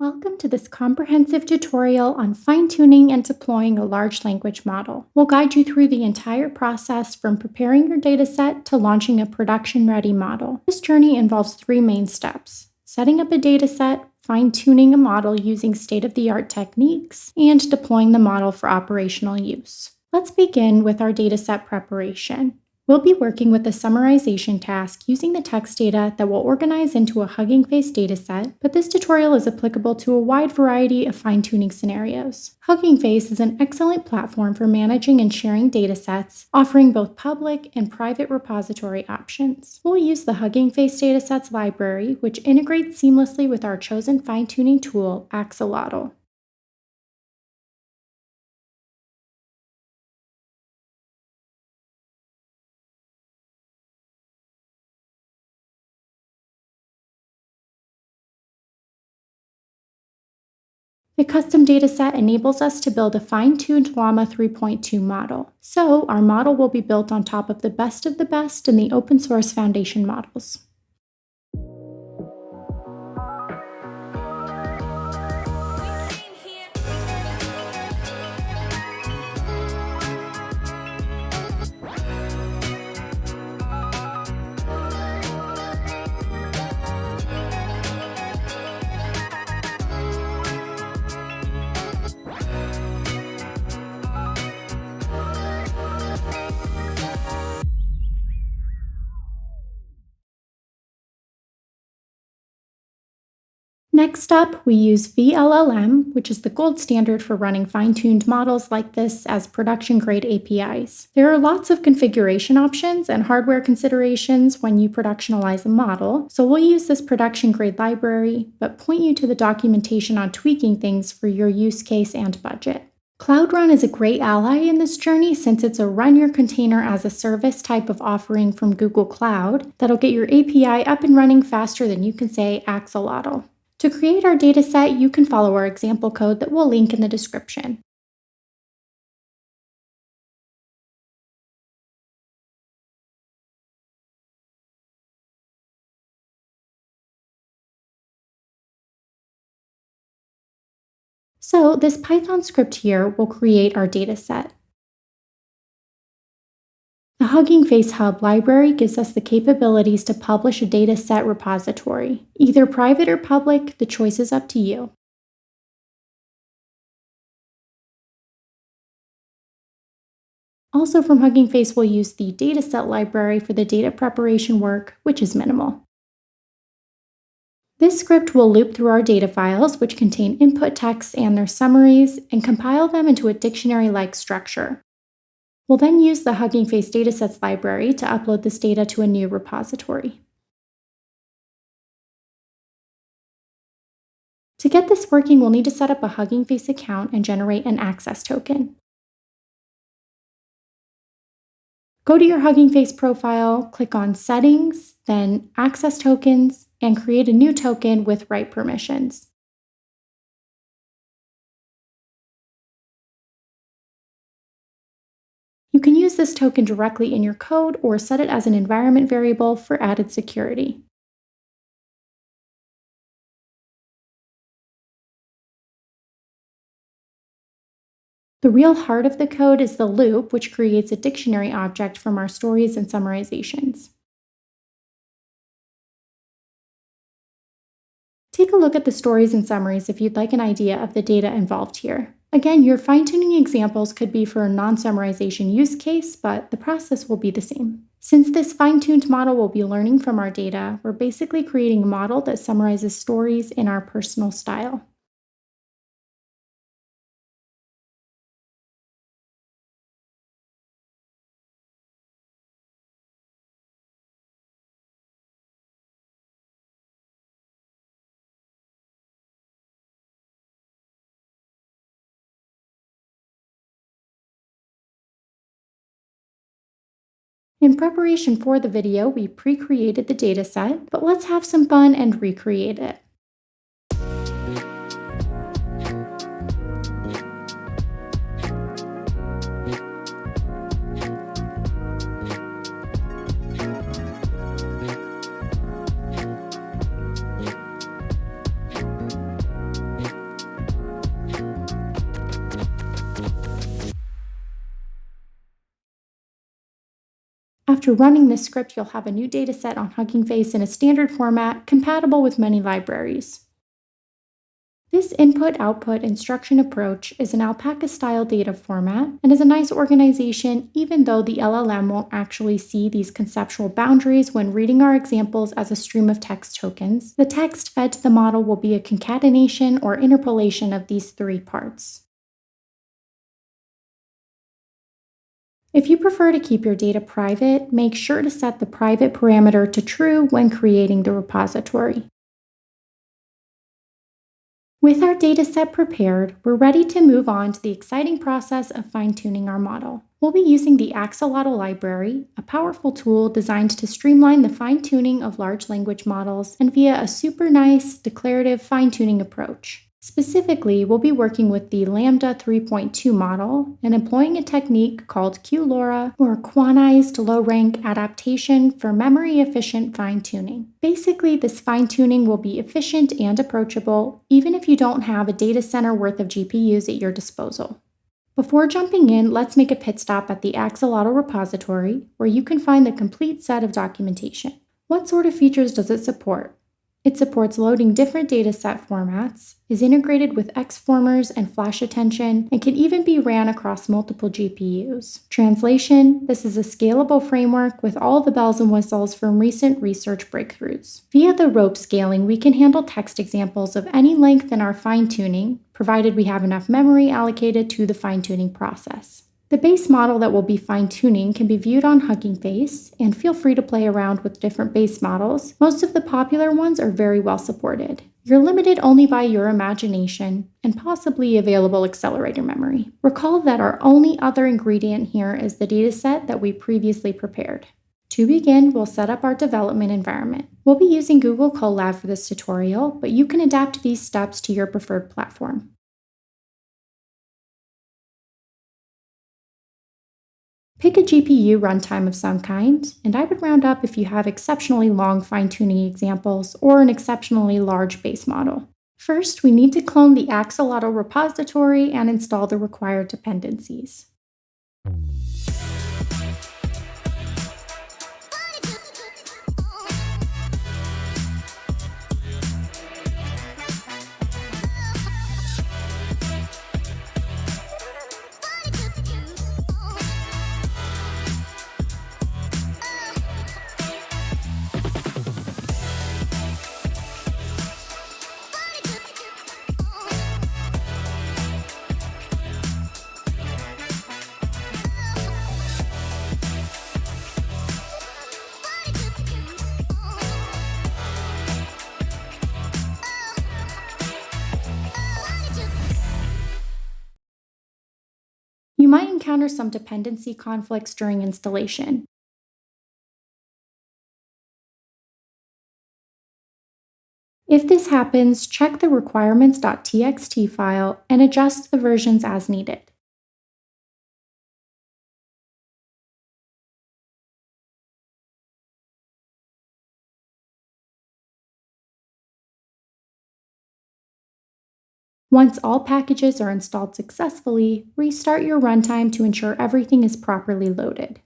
Welcome to this comprehensive tutorial on fine-tuning and deploying a large language model. We'll guide you through the entire process from preparing your dataset to launching a production-ready model. This journey involves three main steps: setting up a dataset, fine-tuning a model using state-of-the-art techniques, and deploying the model for operational use. Let's begin with our dataset preparation. We'll be working with the summarization task using the text data that will organize into a Hugging Face dataset, but this tutorial is applicable to a wide variety of fine-tuning scenarios. Hugging Face is an excellent platform for managing and sharing datasets, offering both public and private repository options. We'll use the Hugging Face datasets library, which integrates seamlessly with our chosen fine-tuning tool, Axolotl. The custom dataset enables us to build a fine-tuned Llama 3.2 model. So our model will be built on top of the best in the open source foundation models. Next up, we use vLLM, which is the gold standard for running fine-tuned models like this as production-grade APIs. There are lots of configuration options and hardware considerations when you productionalize a model, so we'll use this production-grade library, but point you to the documentation on tweaking things for your use case and budget. Cloud Run is a great ally in this journey since it's a run your container as a service type of offering from Google Cloud that'll get your API up and running faster than you can say Axolotl. To create our dataset, you can follow our example code that we'll link in the description. So this Python script here will create our dataset. The Hugging Face Hub library gives us the capabilities to publish a dataset repository. Either private or public, the choice is up to you. Also from Hugging Face, we'll use the dataset library for the data preparation work, which is minimal. This script will loop through our data files, which contain input texts and their summaries, and compile them into a dictionary-like structure. We'll then use the Hugging Face datasets library to upload this data to a new repository. To get this working, we'll need to set up a Hugging Face account and generate an access token. Go to your Hugging Face profile, click on Settings, then Access Tokens, and create a new token with write permissions. You can use this token directly in your code or set it as an environment variable for added security. The real heart of the code is the loop, which creates a dictionary object from our stories and summarizations. Take a look at the stories and summaries if you'd like an idea of the data involved here. Again, your fine-tuning examples could be for a non-summarization use case, but the process will be the same. Since this fine-tuned model will be learning from our data, we're basically creating a model that summarizes stories in our personal style. In preparation for the video, we pre-created the dataset, but let's have some fun and recreate it. After running this script, you'll have a new dataset on Hugging Face in a standard format compatible with many libraries. This input-output instruction approach is an alpaca-style data format and is a nice organization even though the LLM won't actually see these conceptual boundaries when reading our examples as a stream of text tokens. The text fed to the model will be a concatenation or interpolation of these three parts. If you prefer to keep your data private, make sure to set the private parameter to true when creating the repository. With our dataset prepared, we're ready to move on to the exciting process of fine-tuning our model. We'll be using the Axolotl library, a powerful tool designed to streamline the fine-tuning of large language models and via a super nice, declarative fine-tuning approach. Specifically, we'll be working with the Llama 3.2 model and employing a technique called QLoRA, or Quantized Low-Rank Adaptation for memory-efficient fine-tuning. Basically, this fine-tuning will be efficient and approachable, even if you don't have a data center worth of GPUs at your disposal. Before jumping in, let's make a pit stop at the Axolotl repository, where you can find the complete set of documentation. What sort of features does it support? It supports loading different dataset formats, is integrated with Xformers and flash attention, and can even be ran across multiple GPUs. Translation: this is a scalable framework with all the bells and whistles from recent research breakthroughs. Via the rope scaling, we can handle text examples of any length in our fine-tuning, provided we have enough memory allocated to the fine-tuning process. The base model that we'll be fine-tuning can be viewed on Hugging Face, and feel free to play around with different base models. Most of the popular ones are very well supported. You're limited only by your imagination and possibly available accelerator memory. Recall that our only other ingredient here is the dataset that we previously prepared. To begin, we'll set up our development environment. We'll be using Google Colab for this tutorial, but you can adapt these steps to your preferred platform. Pick a GPU runtime of some kind, and I would round up if you have exceptionally long fine-tuning examples or an exceptionally large base model. First, we need to clone the Axolotl repository and install the required dependencies. You might encounter some dependency conflicts during installation. If this happens, check the requirements.txt file and adjust the versions as needed. Once all packages are installed successfully, restart your runtime to ensure everything is properly loaded.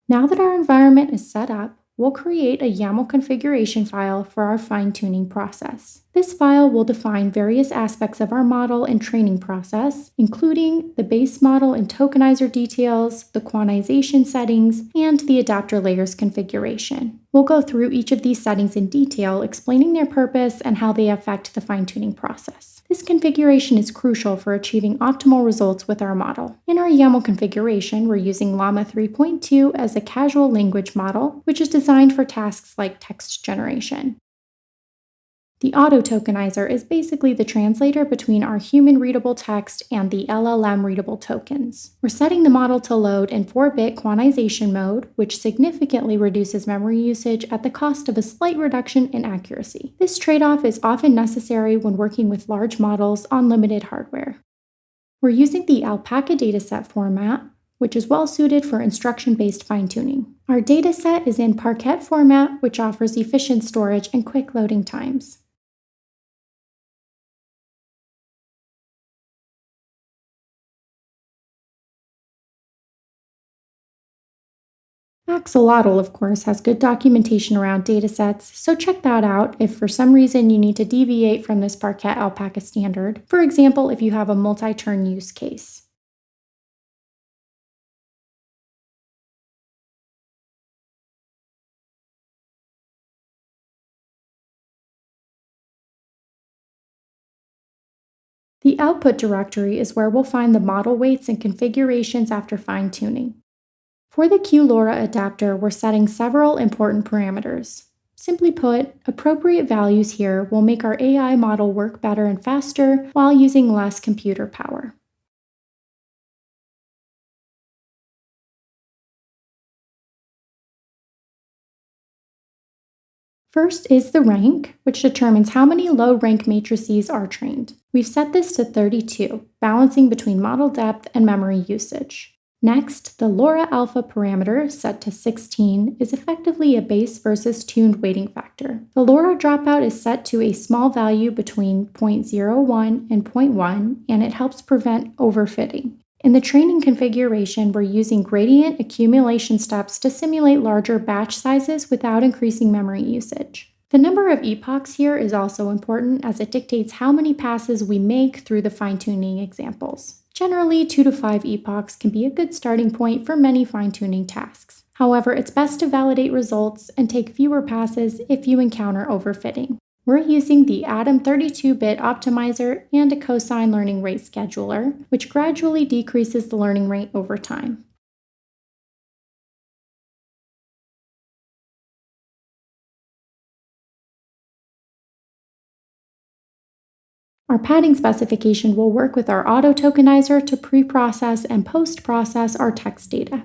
Now that our environment is set up, we'll create a YAML configuration file for our fine-tuning process. This file will define various aspects of our model and training process, including the base model and tokenizer details, the quantization settings, and the adapter layers configuration. We'll go through each of these settings in detail, explaining their purpose and how they affect the fine-tuning process. This configuration is crucial for achieving optimal results with our model. In our YAML configuration, we're using Llama 3.2 as a casual language model, which is designed for tasks like text generation. The auto-tokenizer is basically the translator between our human-readable text and the LLM-readable tokens. We're setting the model to load in 4-bit quantization mode, which significantly reduces memory usage at the cost of a slight reduction in accuracy. This trade-off is often necessary when working with large models on limited hardware. We're using the alpaca dataset format, which is well suited for instruction-based fine-tuning. Our dataset is in Parquet format, which offers efficient storage and quick loading times. Axolotl, of course, has good documentation around datasets, so check that out if for some reason you need to deviate from this Parquet alpaca standard. For example, if you have a multi-turn use case. The output directory is where we'll find the model weights and configurations after fine-tuning. For the QLoRA adapter, we're setting several important parameters. Simply put, appropriate values here will make our AI model work better and faster while using less computer power. First is the rank, which determines how many low-rank matrices are trained. We've set this to 32, balancing between model depth and memory usage. Next, the LoRA alpha parameter, set to 16, is effectively a base versus tuned weighting factor. The LoRA dropout is set to a small value between 0.01 and 0.1, and it helps prevent overfitting. In the training configuration, we're using gradient accumulation steps to simulate larger batch sizes without increasing memory usage. The number of epochs here is also important as it dictates how many passes we make through the fine-tuning examples. Generally, 2 to 5 epochs can be a good starting point for many fine-tuning tasks. However, it's best to validate results and take fewer passes if you encounter overfitting. We're using the Atom 32-bit optimizer and a cosine learning rate scheduler, which gradually decreases the learning rate over time. Our padding specification will work with our auto tokenizer to pre-process and post-process our text data.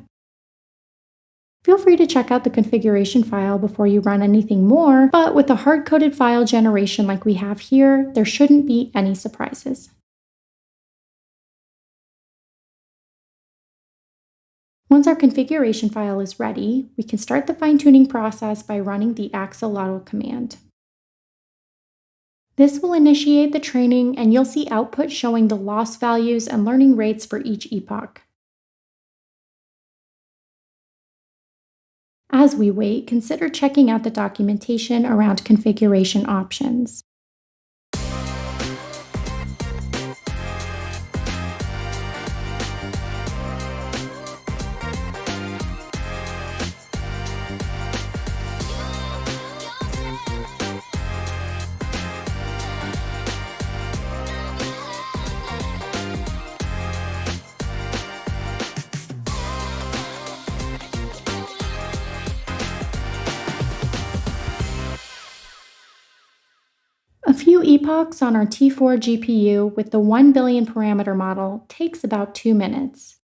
Feel free to check out the configuration file before you run anything more, but with a hard-coded file generation like we have here, there shouldn't be any surprises. Once our configuration file is ready, we can start the fine-tuning process by running the Axolotl command. This will initiate the training, and you'll see output showing the loss values and learning rates for each epoch. As we wait, consider checking out the documentation around configuration options. A few epochs on our T4 GPU with the 1 billion parameter model takes about 2 minutes.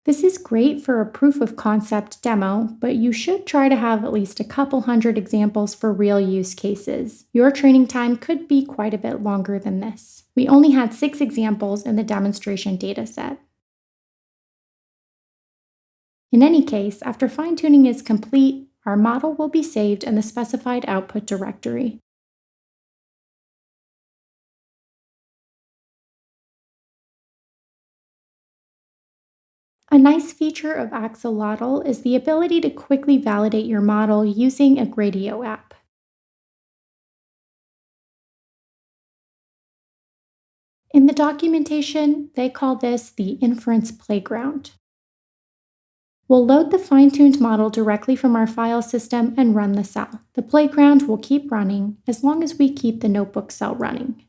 This is great for a proof of concept demo, but you should try to have at least a couple hundred examples for real use cases. Your training time could be quite a bit longer than this. We only had 6 examples in the demonstration dataset. In any case, after fine-tuning is complete, our model will be saved in the specified output directory. A nice feature of Axolotl is the ability to quickly validate your model using a Gradio app. In the documentation, they call this the inference playground. We'll load the fine-tuned model directly from our file system and run the cell. The playground will keep running as long as we keep the notebook cell running.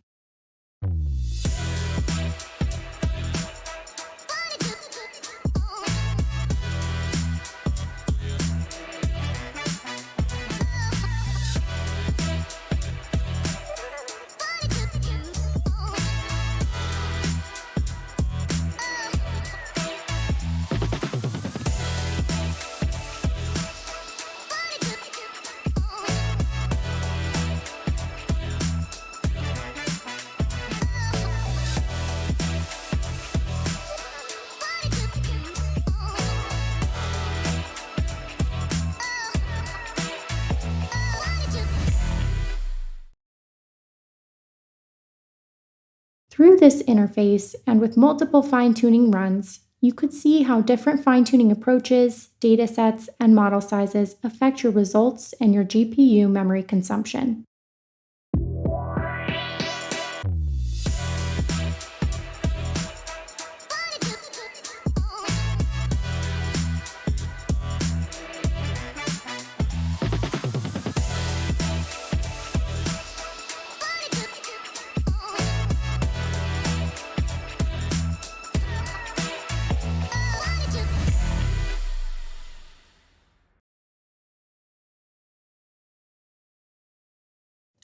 Through this interface and with multiple fine-tuning runs, you could see how different fine-tuning approaches, datasets, and model sizes affect your results and your GPU memory consumption.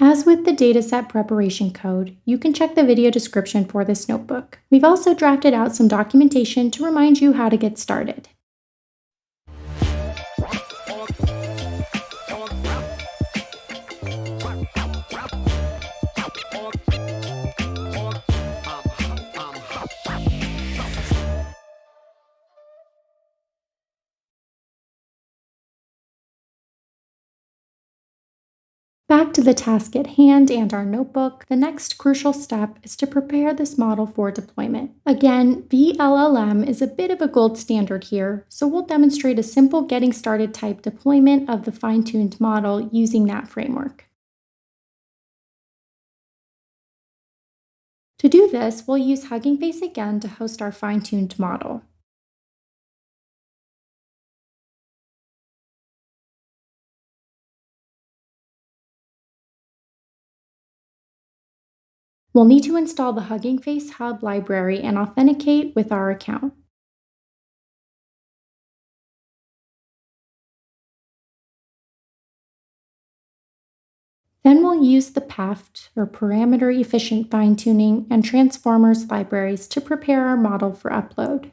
As with the dataset preparation code, you can check the video description for this notebook. We've also drafted out some documentation to remind you how to get started. Back to the task at hand and our notebook, the next crucial step is to prepare this model for deployment. Again, vLLM is a bit of a gold standard here, so we'll demonstrate a simple getting started type deployment of the fine-tuned model using that framework. To do this, we'll use Hugging Face again to host our fine-tuned model. We'll need to install the Hugging Face Hub library and authenticate with our account. Then we'll use the PEFT, or Parameter Efficient Fine-Tuning, and Transformers libraries to prepare our model for upload.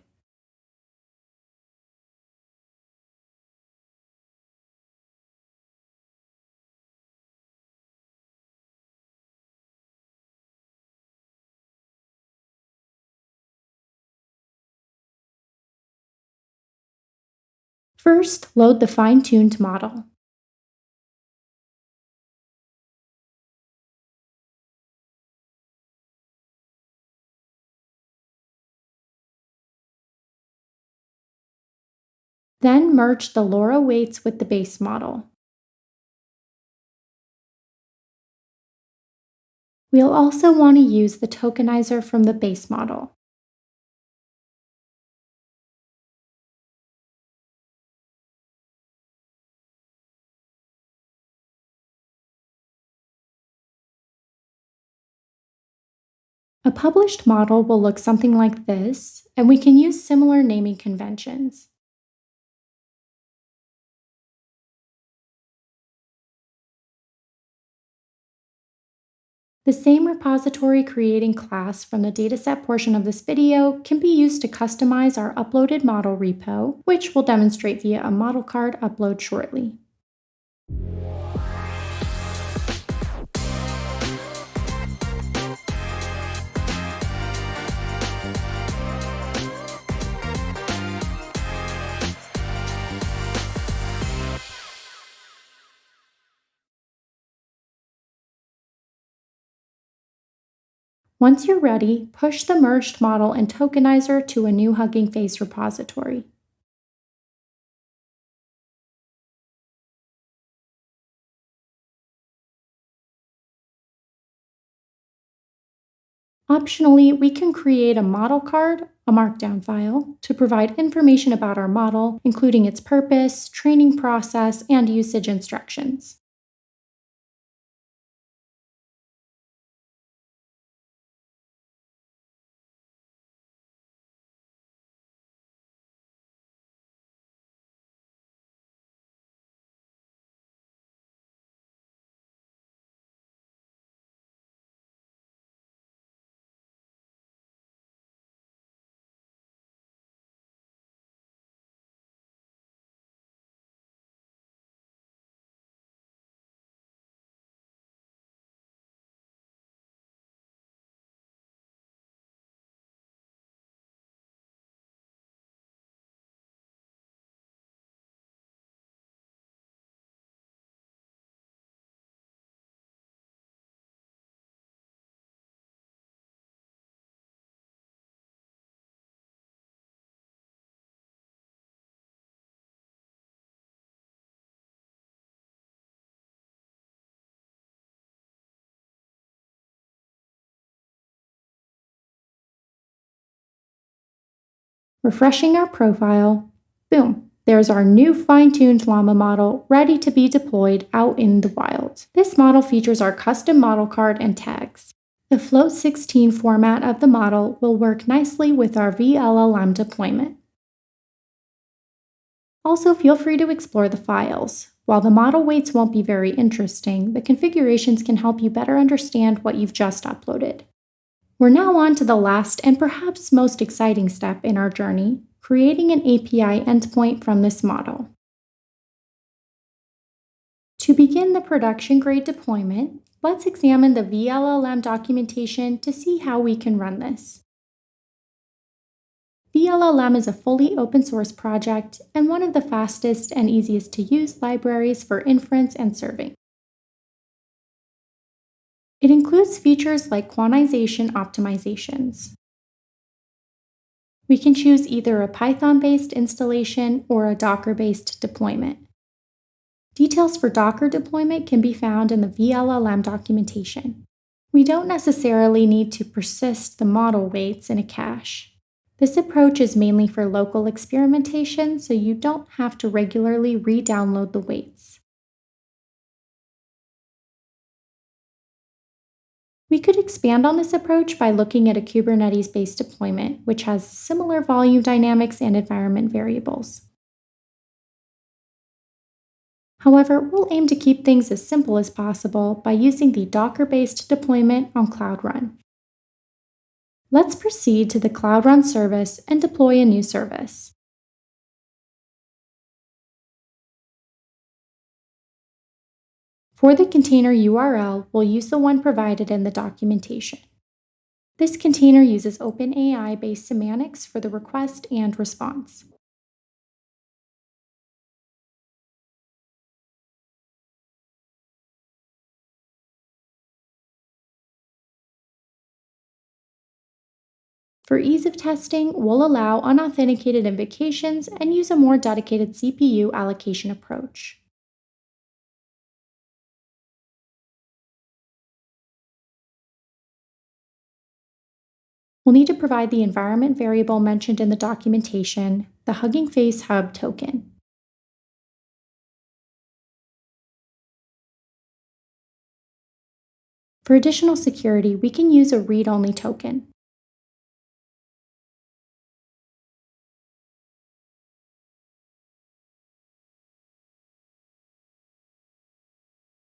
First, load the fine-tuned model. Then merge the LoRa weights with the base model. We'll also want to use the tokenizer from the base model. A published model will look something like this, and we can use similar naming conventions. The same repository creating class from the dataset portion of this video can be used to customize our uploaded model repo, which we'll demonstrate via a model card upload shortly. Once you're ready, push the merged model and tokenizer to a new Hugging Face repository. Optionally, we can create a model card, a markdown file, to provide information about our model, including its purpose, training process, and usage instructions. Refreshing our profile, boom, there's our new fine-tuned Llama model ready to be deployed out in the wild. This model features our custom model card and tags. The float 16 format of the model will work nicely with our vLLM deployment. Also, feel free to explore the files. While the model weights won't be very interesting, the configurations can help you better understand what you've just uploaded. We're now on to the last and perhaps most exciting step in our journey, creating an API endpoint from this model. To begin the production-grade deployment, let's examine the vLLM documentation to see how we can run this. vLLM is a fully open-source project and one of the fastest and easiest to use libraries for inference and serving. It includes features like quantization optimizations. We can choose either a Python-based installation or a Docker-based deployment. Details for Docker deployment can be found in the vLLM documentation. We don't necessarily need to persist the model weights in a cache. This approach is mainly for local experimentation, so you don't have to regularly re-download the weights. We could expand on this approach by looking at a Kubernetes-based deployment, which has similar volume dynamics and environment variables. However, we'll aim to keep things as simple as possible by using the Docker-based deployment on Cloud Run. Let's proceed to the Cloud Run service and deploy a new service. For the container URL, we'll use the one provided in the documentation. This container uses OpenAI-based semantics for the request and response. For ease of testing, we'll allow unauthenticated invocations and use a more dedicated CPU allocation approach. We'll need to provide the environment variable mentioned in the documentation, the Hugging Face Hub token. For additional security, we can use a read-only token.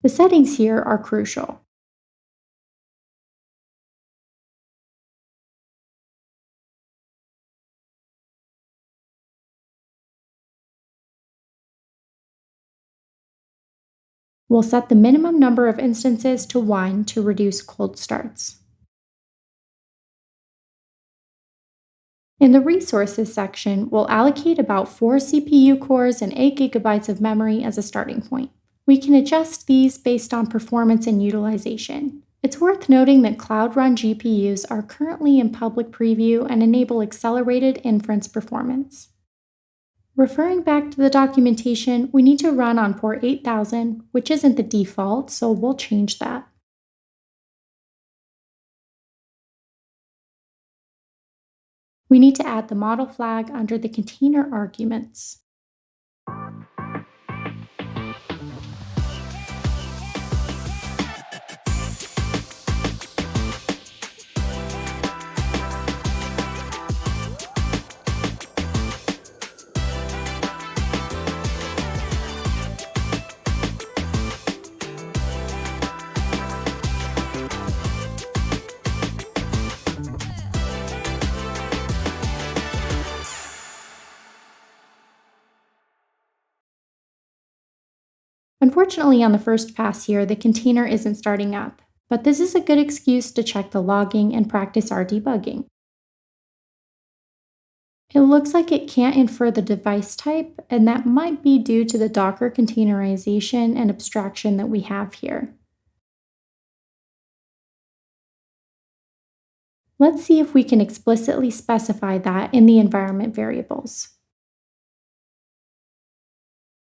The settings here are crucial. We'll set the minimum number of instances to 1 to reduce cold starts. In the Resources section, we'll allocate about 4 CPU cores and 8 GB of memory as a starting point. We can adjust these based on performance and utilization. It's worth noting that cloud-run GPUs are currently in public preview and enable accelerated inference performance. Referring back to the documentation, we need to run on port 8000, which isn't the default, so we'll change that. We need to add the model flag under the container arguments. Unfortunately, on the first pass here, the container isn't starting up, but this is a good excuse to check the logging and practice our debugging. It looks like it can't infer the device type, and that might be due to the Docker containerization and abstraction that we have here. Let's see if we can explicitly specify that in the environment variables.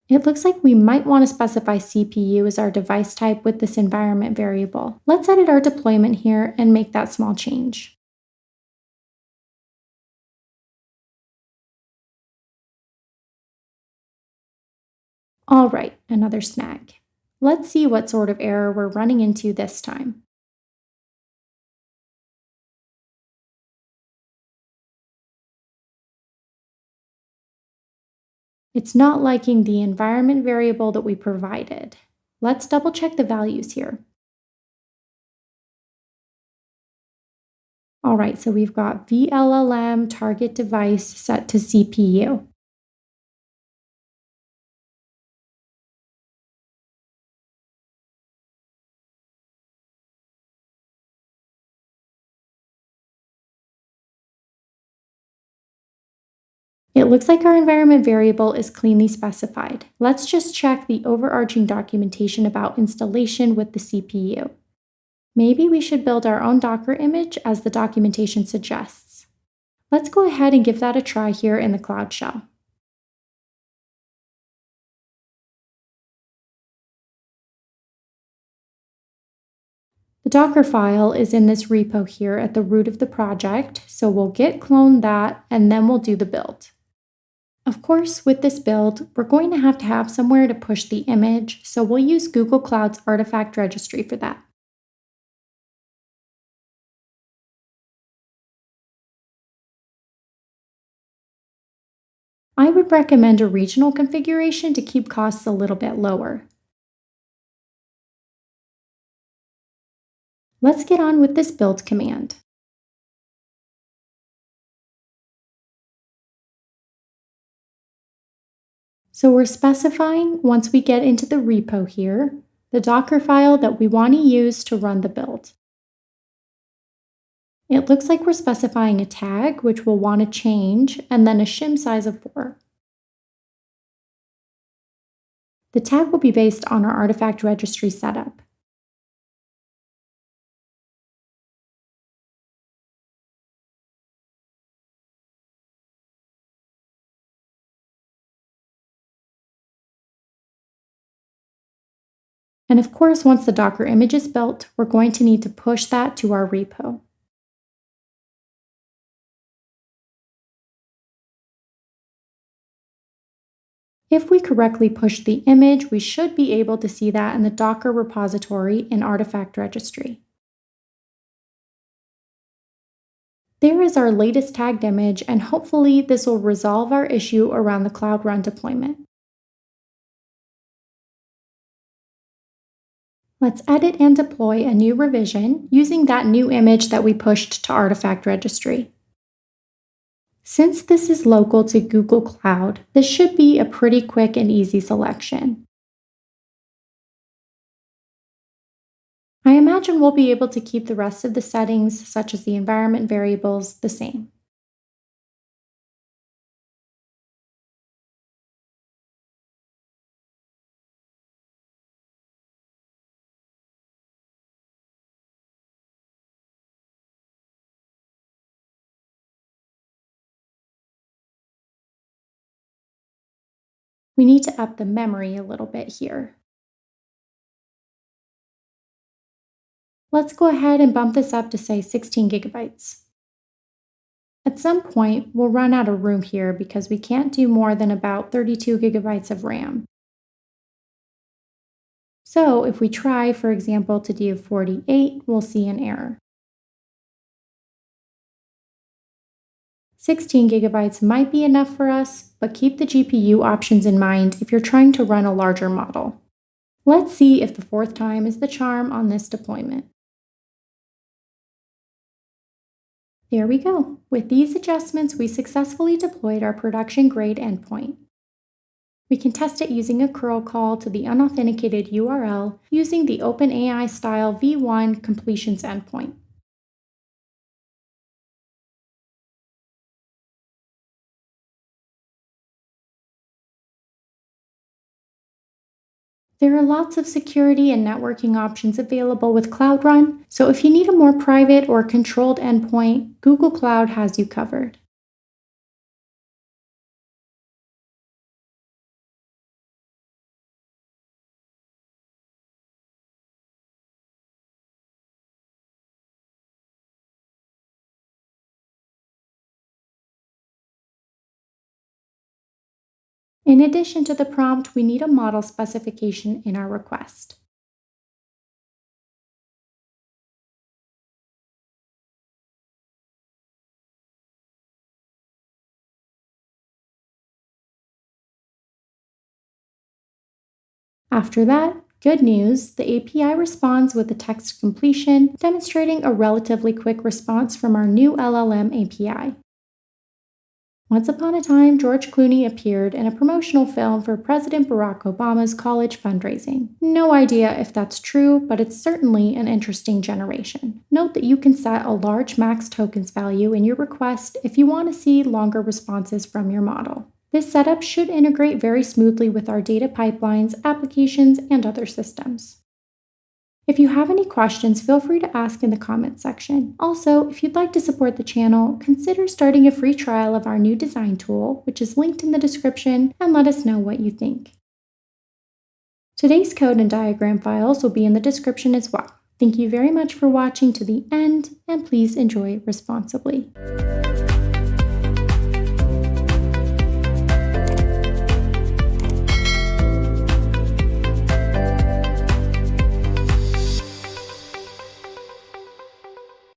It looks like we might want to specify CPU as our device type with this environment variable. Let's edit our deployment here and make that small change. All right, another snag. Let's see what sort of error we're running into this time. It's not liking the environment variable that we provided. Let's double check the values here. All right, so we've got vLLM target device set to CPU. It looks like our environment variable is cleanly specified. Let's just check the overarching documentation about installation with the CPU. Maybe we should build our own Docker image as the documentation suggests. Let's go ahead and give that a try here in the Cloud Shell. The Docker file is in this repo here at the root of the project, so we'll git clone that and then we'll do the build. Of course, with this build, we're going to have somewhere to push the image, so we'll use Google Cloud's artifact registry for that. I would recommend a regional configuration to keep costs a little bit lower. Let's get on with this build command. So we're specifying, once we get into the repo here, the Docker file that we want to use to run the build. It looks like we're specifying a tag, which we'll want to change, and then a shim size of 4. The tag will be based on our artifact registry setup. And of course, once the Docker image is built, we're going to need to push that to our repo. If we correctly push the image, we should be able to see that in the Docker repository in Artifact Registry. There is our latest tagged image, and hopefully this will resolve our issue around the Cloud Run deployment. Let's edit and deploy a new revision using that new image that we pushed to Artifact Registry. Since this is local to Google Cloud, this should be a pretty quick and easy selection. I imagine we'll be able to keep the rest of the settings, such as the environment variables, the same. We need to up the memory a little bit here. Let's go ahead and bump this up to say 16 gigabytes. At some point, we'll run out of room here because we can't do more than about 32 gigabytes of RAM. So if we try, for example, to do 48, we'll see an error. 16 gigabytes might be enough for us, but keep the GPU options in mind if you're trying to run a larger model. Let's see if the fourth time is the charm on this deployment. There we go. With these adjustments, we successfully deployed our production-grade endpoint. We can test it using a curl call to the unauthenticated URL using the OpenAI-style v1 completions endpoint. There are lots of security and networking options available with Cloud Run, so if you need a more private or controlled endpoint, Google Cloud has you covered. In addition to the prompt, we need a model specification in our request. After that, good news, the API responds with a text completion, demonstrating a relatively quick response from our new LLM API. Once upon a time, George Clooney appeared in a promotional film for President Barack Obama's college fundraising. No idea if that's true, but it's certainly an interesting generation. Note that you can set a large max tokens value in your request if you want to see longer responses from your model. This setup should integrate very smoothly with our data pipelines, applications, and other systems. If you have any questions, feel free to ask in the comments section. Also, if you'd like to support the channel, consider starting a free trial of our new design tool, which is linked in the description, and let us know what you think. Today's code and diagram files will be in the description as well. Thank you very much for watching to the end, and please enjoy responsibly.